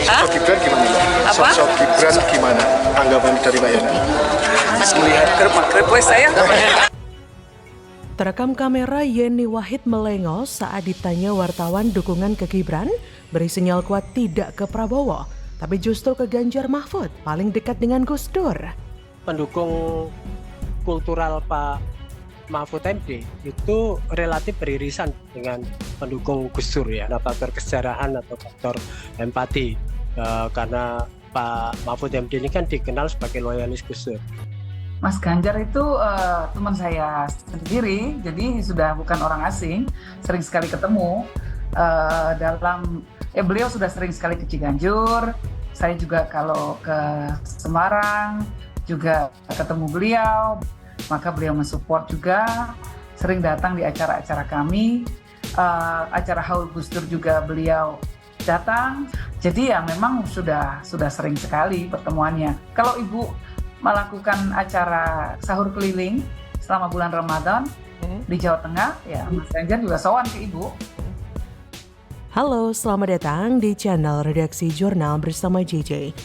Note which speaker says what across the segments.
Speaker 1: Sosok Gibran gimana Mbak?
Speaker 2: Apa?
Speaker 1: Sosok Gibran gimana? Tanggapan dari Mbak Yana?
Speaker 2: Melihat krep saya.
Speaker 3: Terekam kamera Yeni Wahid melengos saat ditanya wartawan dukungan ke Gibran, beri sinyal kuat tidak ke Prabowo, tapi justru ke Ganjar Mahfud, paling dekat dengan Gus Dur.
Speaker 4: Pendukung kultural Pak Mahfud MD itu relatif beririsan dengan pendukung Gus Dur ya, ada faktor kesejarahan atau faktor empati karena Pak Mahfud MD ini kan dikenal sebagai loyalis Gus Dur.
Speaker 5: Mas Ganjar itu teman saya sendiri, jadi sudah bukan orang asing, sering sekali ketemu beliau sudah sering sekali ke Ciganjur, saya juga kalau ke Semarang juga ketemu beliau, maka beliau mensupport juga, sering datang di acara-acara kami, acara Haul Gus Dur juga beliau datang, jadi ya memang sudah sering sekali pertemuannya. Kalau Ibu melakukan acara sahur keliling selama bulan Ramadan di Jawa Tengah, ya Mas Ganjar juga sowan ke Ibu.
Speaker 3: Halo, selamat datang di channel Redaksi Jurnal bersama JJ.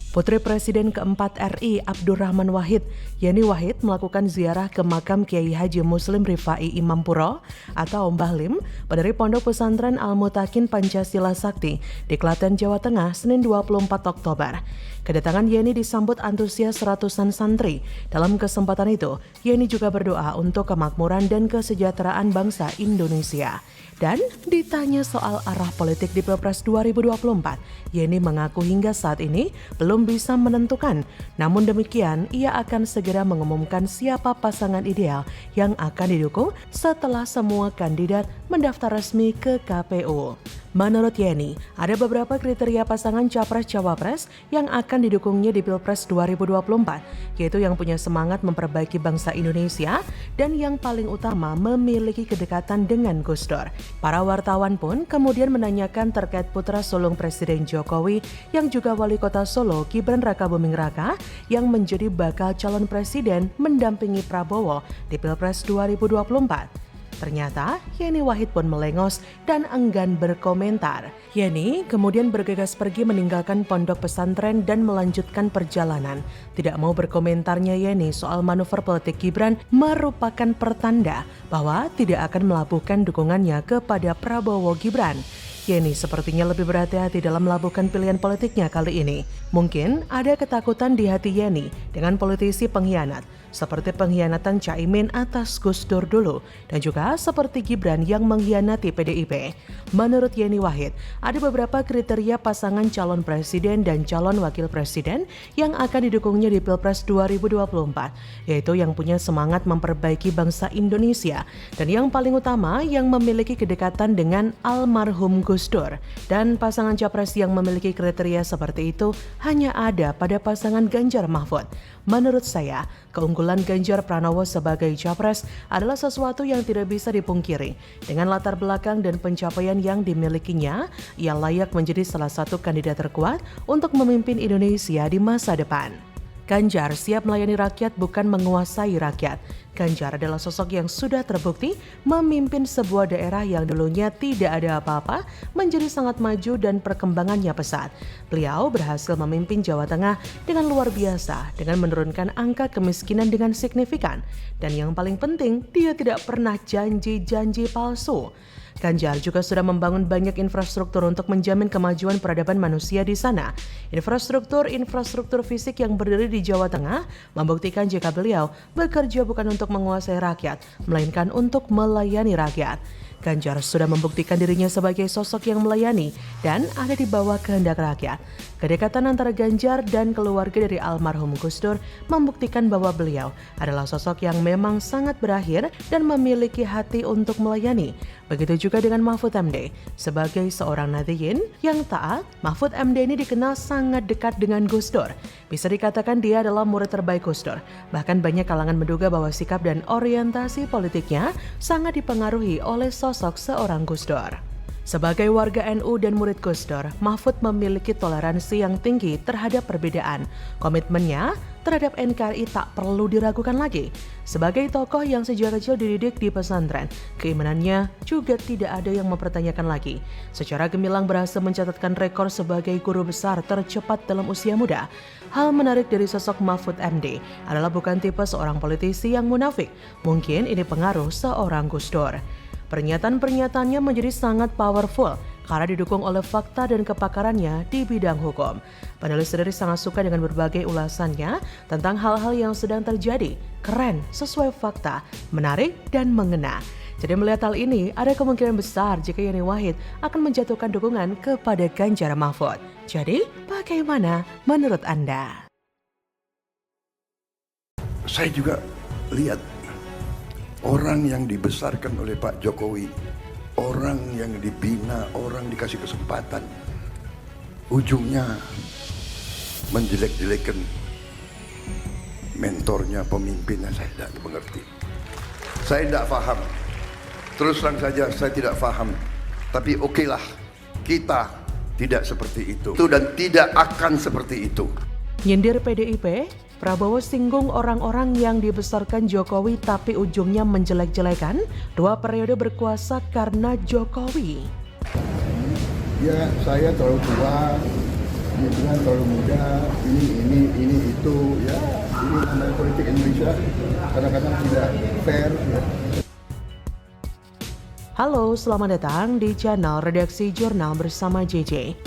Speaker 3: Putri Presiden keempat RI Abdurrahman Wahid, Yeni Wahid melakukan ziarah ke makam Kiai Haji Muslim Rifai Imam Puro atau Mbah Lim, pendiri Pondok Pesantren Al-Mutakin Pancasila Sakti di Klaten, Jawa Tengah, Senin 24 Oktober. Kedatangan Yeni disambut antusias ratusan santri. Dalam kesempatan itu, Yeni juga berdoa untuk kemakmuran dan kesejahteraan bangsa Indonesia. Dan ditanya soal arah politik di Pilpres 2024, Yeni mengaku hingga saat ini belum bisa menentukan. Namun demikian, ia akan segera mengumumkan siapa pasangan ideal yang akan didukung setelah semua kandidat mendaftar resmi ke KPU. Menurut Yeni, ada beberapa kriteria pasangan Capres-Cawapres yang akan didukungnya di Pilpres 2024, yaitu yang punya semangat memperbaiki bangsa Indonesia dan yang paling utama memiliki kedekatan dengan Gus Dur. Para wartawan pun kemudian menanyakan terkait putra sulung Presiden Jokowi yang juga wali kota Solo, Gibran Rakabuming Raka, yang menjadi bakal calon presiden mendampingi Prabowo di Pilpres 2024. Ternyata Yeni Wahid pun melengos dan enggan berkomentar. Yeni kemudian bergegas pergi meninggalkan pondok pesantren dan melanjutkan perjalanan. Tidak mau berkomentarnya Yeni soal manuver politik Gibran merupakan pertanda bahwa tidak akan melabuhkan dukungannya kepada Prabowo Gibran. Yeni sepertinya lebih berhati-hati dalam melabuhkan pilihan politiknya kali ini. Mungkin ada ketakutan di hati Yeni dengan politisi pengkhianat, seperti pengkhianatan Caimin atas Gus Dur dulu, dan juga seperti Gibran yang mengkhianati PDIP. Menurut Yeni Wahid, ada beberapa kriteria pasangan calon presiden dan calon wakil presiden yang akan didukungnya di Pilpres 2024, yaitu yang punya semangat memperbaiki bangsa Indonesia, dan yang paling utama yang memiliki kedekatan dengan almarhum Gus Dur. Dan pasangan capres yang memiliki kriteria seperti itu hanya ada pada pasangan Ganjar Mahfud. Menurut saya, keunggulan Ganjar Pranowo sebagai capres adalah sesuatu yang tidak bisa dipungkiri. Dengan latar belakang dan pencapaian yang dimilikinya, ia layak menjadi salah satu kandidat terkuat untuk memimpin Indonesia di masa depan. Ganjar siap melayani rakyat, bukan menguasai rakyat. Ganjar adalah sosok yang sudah terbukti memimpin sebuah daerah yang dulunya tidak ada apa-apa menjadi sangat maju dan perkembangannya pesat. Beliau berhasil memimpin Jawa Tengah dengan luar biasa dengan menurunkan angka kemiskinan dengan signifikan. Dan yang paling penting, dia tidak pernah janji-janji palsu. Ganjar juga sudah membangun banyak infrastruktur untuk menjamin kemajuan peradaban manusia di sana. Infrastruktur fisik yang berdiri di Jawa Tengah membuktikan jika beliau bekerja bukan untuk menguasai rakyat, melainkan untuk melayani rakyat. Ganjar sudah membuktikan dirinya sebagai sosok yang melayani dan ada di bawah kehendak rakyat. Kedekatan antara Ganjar dan keluarga dari almarhum Gus Dur membuktikan bahwa beliau adalah sosok yang memang sangat berakhir dan memiliki hati untuk melayani. Begitu juga dengan Mahfud MD. Sebagai seorang nadiyin yang taat, Mahfud MD ini dikenal sangat dekat dengan Gus Dur. Bisa dikatakan dia adalah murid terbaik Gus Dur. Bahkan banyak kalangan menduga bahwa sikap dan orientasi politiknya sangat dipengaruhi oleh sosok seorang Gus Dur. Sebagai warga NU dan murid Gus Dur, Mahfud memiliki toleransi yang tinggi terhadap perbedaan. Komitmennya terhadap NKRI tak perlu diragukan lagi. Sebagai tokoh yang sejak kecil dididik di pesantren, keimanannya juga tidak ada yang mempertanyakan lagi. Secara gemilang berhasil mencatatkan rekor sebagai guru besar tercepat dalam usia muda. Hal menarik dari sosok Mahfud MD adalah bukan tipe seorang politisi yang munafik. Mungkin ini pengaruh seorang Gus Dur. Pernyataan-pernyataannya menjadi sangat powerful karena didukung oleh fakta dan kepakarannya di bidang hukum. Penulis sendiri sangat suka dengan berbagai ulasannya tentang hal-hal yang sedang terjadi. Keren, sesuai fakta, menarik, dan mengena. Jadi melihat hal ini, ada kemungkinan besar jika Yeni Wahid akan menjatuhkan dukungan kepada Ganjar Mahfud. Jadi, bagaimana menurut Anda?
Speaker 6: Saya juga lihat orang yang dibesarkan oleh Pak Jokowi, orang yang dibina, orang dikasih kesempatan, ujungnya menjelek-jelekan mentornya, pemimpinnya. Saya tidak mengerti. Saya tidak paham. Terus terang saja, saya tidak paham. Tapi okelah, kita tidak seperti itu dan tidak akan seperti itu.
Speaker 3: Nyindir PDIP, Prabowo singgung orang-orang yang dibesarkan Jokowi tapi ujungnya menjelek-jelekan 2 periode berkuasa karena Jokowi.
Speaker 6: Ya, saya terlalu tua, dia bilang terlalu muda, ini itu, ya, ini namanya politik Indonesia kadang-kadang tidak fair. Ya.
Speaker 3: Halo, selamat datang di channel Redaksi Jurnal bersama JJ.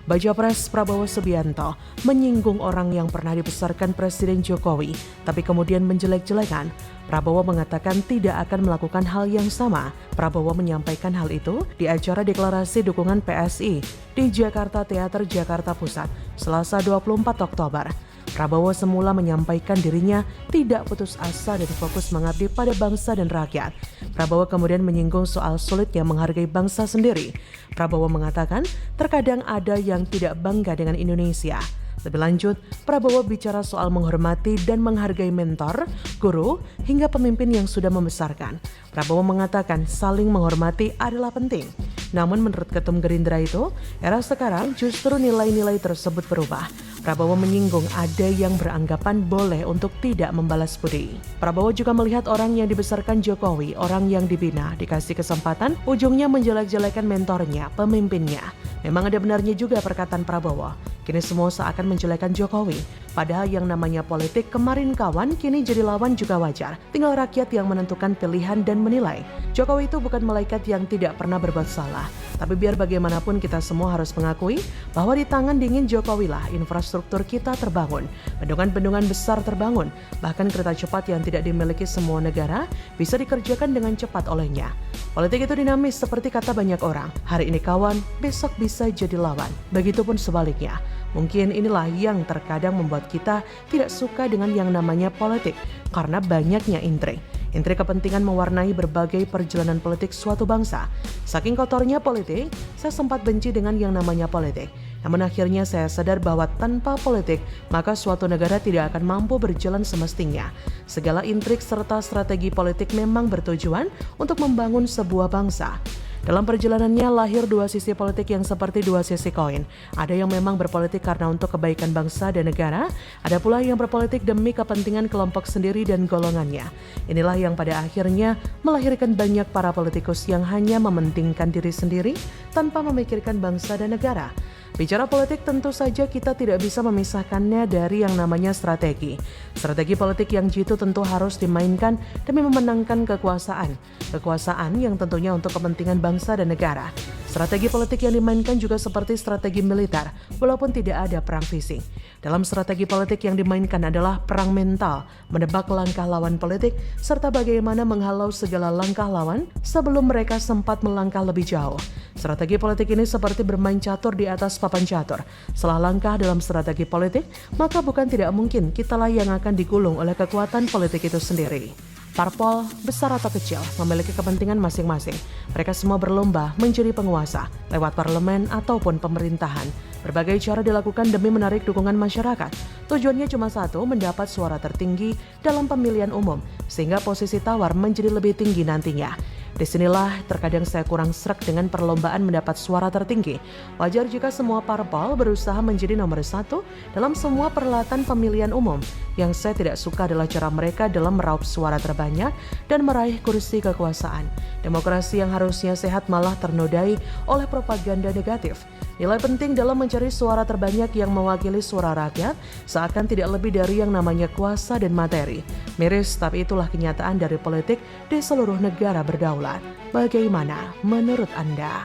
Speaker 3: Baca Pres Prabowo Subianto menyinggung orang yang pernah dibesarkan Presiden Jokowi, tapi kemudian menjelek-jelekan. Prabowo mengatakan tidak akan melakukan hal yang sama. Prabowo menyampaikan hal itu di acara deklarasi dukungan PSI di Jakarta Teater Jakarta Pusat, Selasa 24 Oktober. Prabowo semula menyampaikan dirinya tidak putus asa dan fokus mengabdi pada bangsa dan rakyat. Prabowo kemudian menyinggung soal sulitnya menghargai bangsa sendiri. Prabowo mengatakan terkadang ada yang tidak bangga dengan Indonesia. Lebih lanjut, Prabowo bicara soal menghormati dan menghargai mentor, guru, hingga pemimpin yang sudah membesarkan. Prabowo mengatakan saling menghormati adalah penting. Namun menurut Ketum Gerindra itu, era sekarang justru nilai-nilai tersebut berubah. Prabowo menyinggung ada yang beranggapan boleh untuk tidak membalas budi. Prabowo juga melihat orang yang dibesarkan Jokowi, orang yang dibina, dikasih kesempatan, ujungnya menjelek-jelekan mentornya, pemimpinnya. Memang ada benarnya juga perkataan Prabowo. Kini semua seakan menjelekan Jokowi. Padahal yang namanya politik kemarin kawan, kini jadi lawan juga wajar. Tinggal rakyat yang menentukan pilihan dan menilai. Jokowi itu bukan malaikat yang tidak pernah berbuat salah. Tapi biar bagaimanapun kita semua harus mengakui bahwa di tangan dingin Jokowi lah infrastruktur kita terbangun. Bendungan-bendungan besar terbangun. Bahkan kereta cepat yang tidak dimiliki semua negara bisa dikerjakan dengan cepat olehnya. Politik itu dinamis seperti kata banyak orang. Hari ini kawan, besok bisa jadi lawan. Begitupun sebaliknya. Mungkin inilah yang terkadang membuat kita tidak suka dengan yang namanya politik karena banyaknya intrik. Intrik kepentingan mewarnai berbagai perjalanan politik suatu bangsa. Saking kotornya politik, saya sempat benci dengan yang namanya politik. Namun akhirnya saya sadar bahwa tanpa politik, maka suatu negara tidak akan mampu berjalan semestinya. Segala intrik serta strategi politik memang bertujuan untuk membangun sebuah bangsa. Dalam perjalanannya lahir 2 sisi politik yang seperti 2 sisi koin. Ada yang memang berpolitik karena untuk kebaikan bangsa dan negara, ada pula yang berpolitik demi kepentingan kelompok sendiri dan golongannya. Inilah yang pada akhirnya melahirkan banyak para politikus yang hanya mementingkan diri sendiri tanpa memikirkan bangsa dan negara. Bicara politik tentu saja kita tidak bisa memisahkannya dari yang namanya strategi. Strategi politik yang jitu tentu harus dimainkan demi memenangkan kekuasaan. Kekuasaan yang tentunya untuk kepentingan bangsa dan negara. Strategi politik yang dimainkan juga seperti strategi militer, walaupun tidak ada perang fisik. Dalam strategi politik yang dimainkan adalah perang mental, menebak langkah lawan politik, serta bagaimana menghalau segala langkah lawan sebelum mereka sempat melangkah lebih jauh. Strategi politik ini seperti bermain catur di atas papan catur. Salah langkah dalam strategi politik, maka bukan tidak mungkin kitalah yang akan digulung oleh kekuatan politik itu sendiri. Parpol, besar atau kecil, memiliki kepentingan masing-masing. Mereka semua berlomba menjadi penguasa, lewat parlemen ataupun pemerintahan. Berbagai cara dilakukan demi menarik dukungan masyarakat. Tujuannya cuma satu, mendapat suara tertinggi dalam pemilihan umum, sehingga posisi tawar menjadi lebih tinggi nantinya. Disinilah terkadang saya kurang sreg dengan perlombaan mendapat suara tertinggi. Wajar jika semua parpol berusaha menjadi nomor satu dalam semua perhelatan pemilihan umum. Yang saya tidak suka adalah cara mereka dalam meraup suara terbanyak dan meraih kursi kekuasaan. Demokrasi yang harusnya sehat malah ternodai oleh propaganda negatif. Nilai penting dalam mencari suara terbanyak yang mewakili suara rakyat seakan tidak lebih dari yang namanya kuasa dan materi. Miris, tapi itulah kenyataan dari politik di seluruh negara berdaulat. Bagaimana menurut Anda?